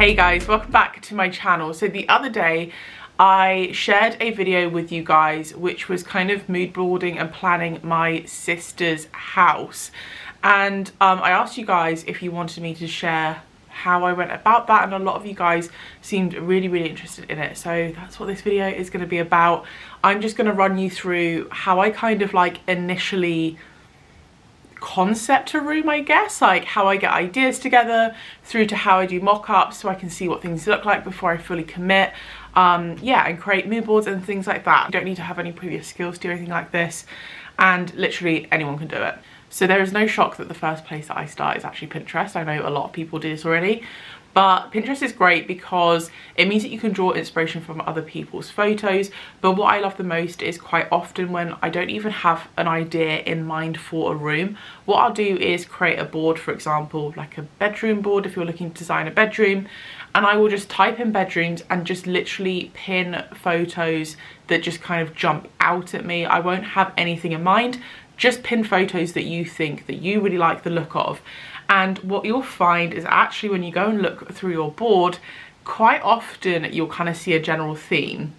Hey guys, welcome back to my channel. So the other day I shared a video with you guys which was kind of mood boarding and planning my sister's house, and I asked you guys if you wanted me to share how I went about that, and a lot of you guys seemed really interested in it, so that's what this video is going to be about. I'm just going to run you through how I kind of like initially concept a room, I guess, like how I get ideas together through to how I do mock-ups so I can see what things look like before I fully commit, yeah, and create mood boards and things like that. You don't need to have any previous skills to do anything like this, and literally anyone can do it. So there is no shock that the first place that I start is actually Pinterest. I know a lot of people do this already, but Pinterest is great because it means that you can draw inspiration from other people's photos. But what I love the most is quite often when I don't even have an idea in mind for a room, what I'll do is create a board, for example, like a bedroom board if you're looking to design a bedroom, and I will just type in bedrooms and just literally pin photos that just kind of jump out at me. I won't have anything in mind, just pin photos that you think that you really like the look of. And what you'll find is actually when you go and look through your board, quite often you'll kind of see a general theme.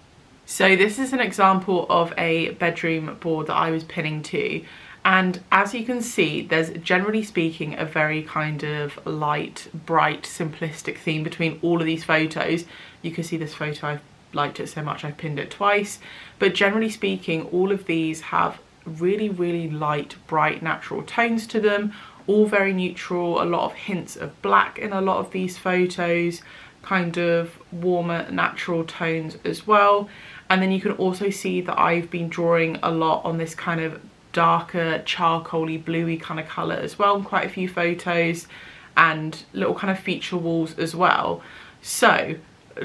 So this is an example of a bedroom board that I was pinning to, and as you can see, there's generally speaking a very kind of light, bright, simplistic theme between all of these photos. You can see this photo, I've liked it so much I've pinned it twice, but generally speaking all of these have really light, bright, natural tones to them, all very neutral, a lot of hints of black in a lot of these photos, kind of warmer natural tones as well. And then you can also see that I've been drawing a lot on this kind of darker charcoaly bluey kind of colour as well in quite a few photos, and little kind of feature walls as well. So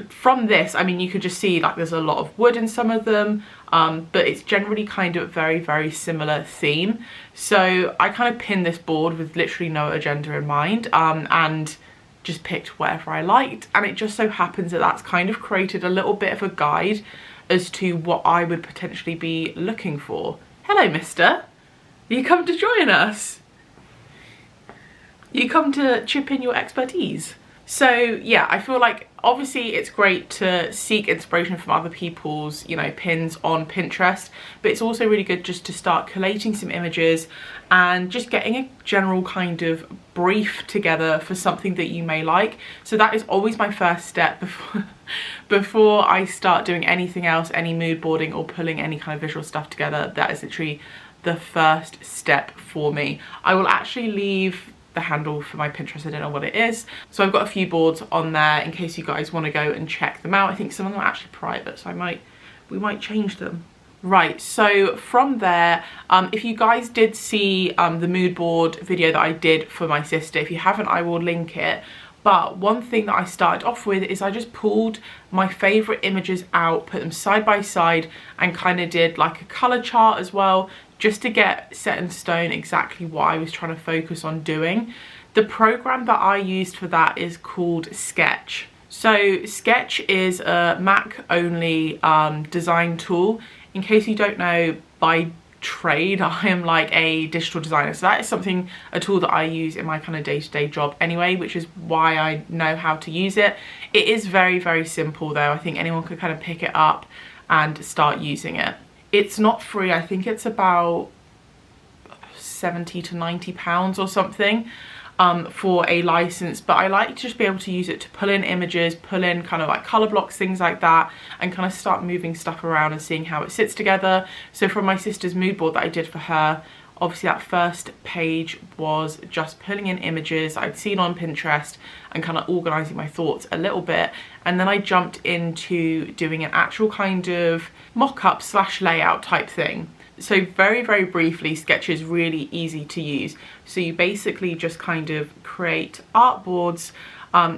from this, I mean, you could just see like there's a lot of wood in some of them, but it's generally kind of very similar theme. So I kind of pinned this board with literally no agenda in mind, and just picked whatever I liked, and it just so happens that that's kind of created a little bit of a guide as to what I would potentially be looking for. Hello, mister. You come to join us? You come to chip in your expertise? So yeah, I feel like obviously it's great to seek inspiration from other people's, you know, pins on Pinterest, but it's also really good just to start collating some images and just getting a general kind of brief together for something that you may like. So that is always my first step before I start doing anything else, any mood boarding or pulling any kind of visual stuff together. That is literally the first step for me. I will actually leave the handle for my Pinterest, I don't know what it is, so I've got a few boards on there in case you guys want to go and check them out. I think some of them are actually private, so we might change them. Right, so from there, if you guys did see the mood board video that I did for my sister, if you haven't, I will link it. But one thing that I started off with is I just pulled my favourite images out, put them side by side, and kind of did like a colour chart as well, just to get set in stone exactly what I was trying to focus on doing. The program that I used for that is called Sketch. So Sketch is a Mac only design tool. In case you don't know, by trade I am like a digital designer, so that is a tool that I use in my kind of day-to-day job anyway, which is why I know how to use it. It is very simple though. I think anyone could kind of pick it up and start using it. It's not free. I think it's about 70 to 90 pounds or something for a license, but I like to just be able to use it to pull in images, pull in kind of like color blocks, things like that, and kind of start moving stuff around and seeing how it sits together. So from my sister's mood board that I did for her, obviously that first page was just pulling in images I'd seen on Pinterest and kind of organising my thoughts a little bit, and then I jumped into doing an actual kind of mock-up / layout type thing. So very briefly, Sketch is really easy to use. So you basically just kind of create artboards.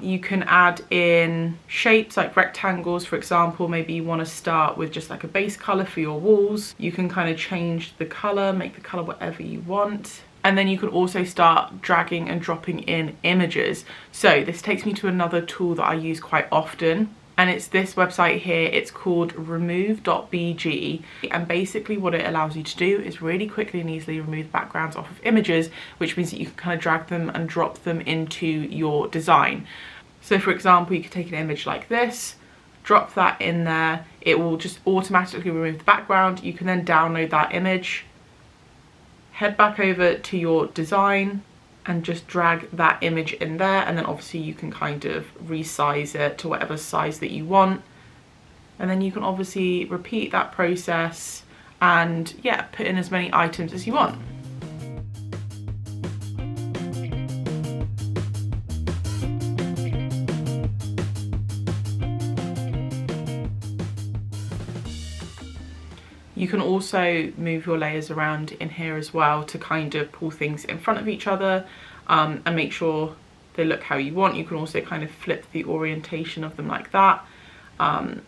You can add in shapes like rectangles, for example. Maybe you want to start with just like a base colour for your walls. You can kind of change the colour, make the colour whatever you want. And then you can also start dragging and dropping in images. So this takes me to another tool that I use quite often, and it's this website here. It's called remove.bg, and basically what it allows you to do is really quickly and easily remove backgrounds off of images, which means that you can kind of drag them and drop them into your design. So for example, you could take an image like this, drop that in there, it will just automatically remove the background. You can then download that image, head back over to your design and just drag that image in there, and then obviously you can kind of resize it to whatever size that you want, and then you can obviously repeat that process and yeah, put in as many items as you want. You can also move your layers around in here as well to kind of pull things in front of each other and make sure they look how you want. You can also kind of flip the orientation of them like that and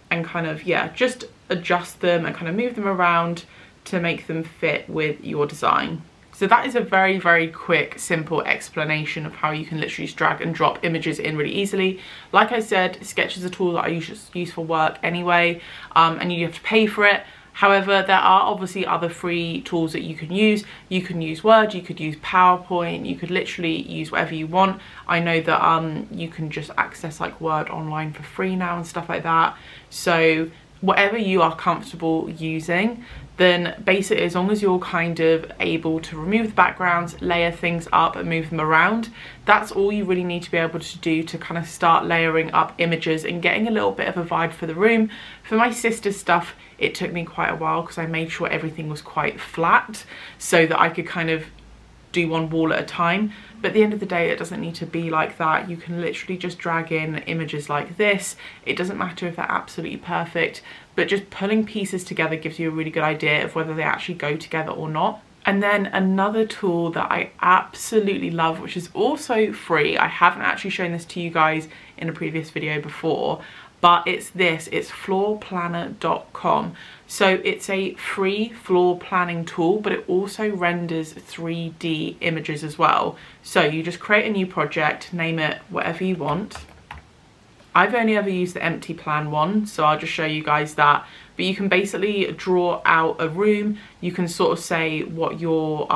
kind of, yeah, just adjust them and kind of move them around to make them fit with your design. So that is a very, very quick, simple explanation of how you can literally just drag and drop images in really easily. Like I said, Sketch is a tool that I use for work anyway, and you have to pay for it. However, there are obviously other free tools that you can use. You can use Word, you could use PowerPoint, you could literally use whatever you want. I know that you can just access like Word online for free now and stuff like that. So whatever you are comfortable using, then basically as long as you're kind of able to remove the backgrounds, layer things up and move them around, that's all you really need to be able to do to kind of start layering up images and getting a little bit of a vibe for the room. For my sister's stuff, it took me quite a while because I made sure everything was quite flat so that I could kind of do one wall at a time. But at the end of the day, it doesn't need to be like that. You can literally just drag in images like this. It doesn't matter if they're absolutely perfect, but just pulling pieces together gives you a really good idea of whether they actually go together or not. And then another tool that I absolutely love, which is also free, I haven't actually shown this to you guys in a previous video before, but it's floorplanner.com. So it's a free floor planning tool, but it also renders 3D images as well. So you just create a new project, name it whatever you want. I've only ever used the empty plan one, so I'll just show you guys that. But you can basically draw out a room. You can sort of say what your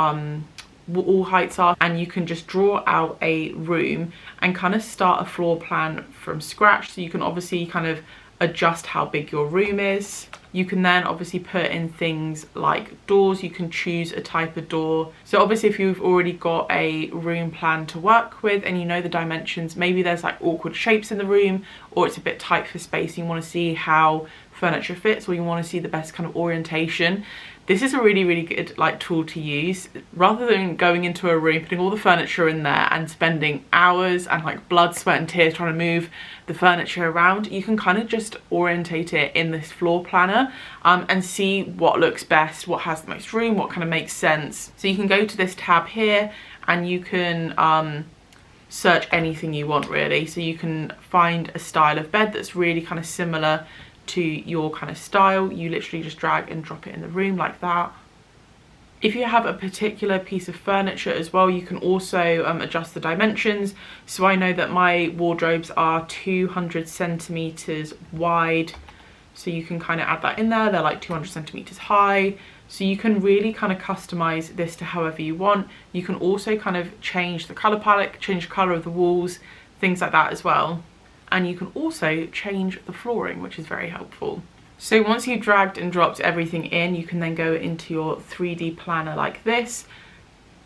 wall heights are, and you can just draw out a room and kind of start a floor plan from scratch. So you can obviously kind of adjust how big your room is. You can then obviously put in things like doors. You can choose a type of door. So obviously if you've already got a room plan to work with and you know the dimensions, maybe there's like awkward shapes in the room, or it's a bit tight for space, you want to see how furniture fits, or you want to see the best kind of orientation, this is a really, really good like tool to use. Rather than going into a room, putting all the furniture in there and spending hours and like blood, sweat and tears trying to move the furniture around, you can kind of just orientate it in this floor planner and see what looks best, what has the most room, what kind of makes sense. So you can go to this tab here and you can search anything you want really. So you can find a style of bed that's really kind of similar to your kind of style. You literally just drag and drop it in the room like that. If you have a particular piece of furniture as well, you can also adjust the dimensions. So I know that my wardrobes are 200 centimeters wide, so you can kind of add that in there. They're like 200 centimeters high, so you can really kind of customize this to however you want. You can also kind of change the color palette, change the color of the walls, things like that as well. And you can also change the flooring, which is very helpful. So once you've dragged and dropped everything in, you can then go into your 3D planner like this,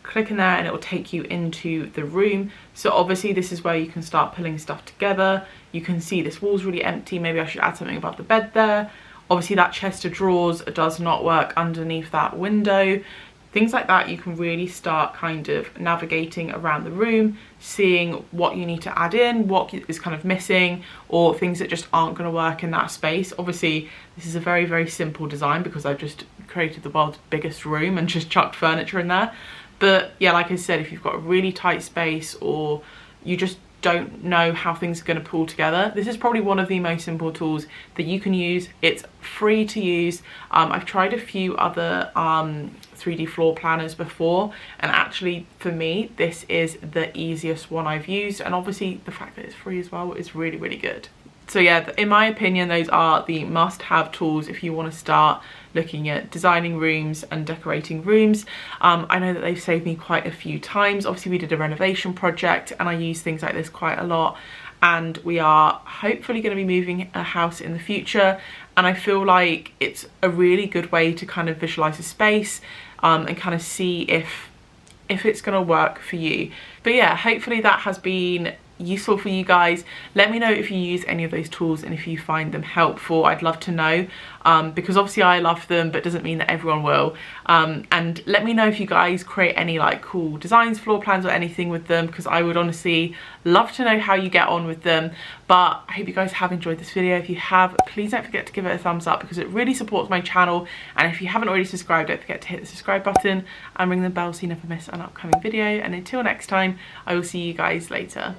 click in there and it will take you into the room. So obviously this is where you can start pulling stuff together. You can see this wall's really empty, maybe I should add something above the bed there. Obviously that chest of drawers does not work underneath that window. Things like that, you can really start kind of navigating around the room, seeing what you need to add in, what is kind of missing, or things that just aren't going to work in that space. Obviously, this is a very, very simple design because I've just created the world's biggest room and just chucked furniture in there. But yeah, like I said, if you've got a really tight space or you just don't know how things are going to pull together, this is probably one of the most simple tools that you can use. It's free to use. I've tried a few other 3D floor planners before, and actually for me this is the easiest one I've used, and obviously the fact that it's free as well is really, really good. So yeah, in my opinion, those are the must-have tools if you want to start looking at designing rooms and decorating rooms. I know that they've saved me quite a few times. Obviously we did a renovation project and I use things like this quite a lot, and we are hopefully going to be moving a house in the future, and I feel like it's a really good way to kind of visualize a space and kind of see if it's going to work for you. But yeah, hopefully that has been useful for you guys. Let me know if you use any of those tools and if you find them helpful. I'd love to know, because obviously I love them, but it doesn't mean that everyone will. And let me know if you guys create any like cool designs, floor plans or anything with them, because I would honestly love to know how you get on with them. But I hope you guys have enjoyed this video. If you have, please don't forget to give it a thumbs up, because it really supports my channel. And if you haven't already subscribed, don't forget to hit the subscribe button and ring the bell so you never miss an upcoming video. And until next time, I will see you guys later.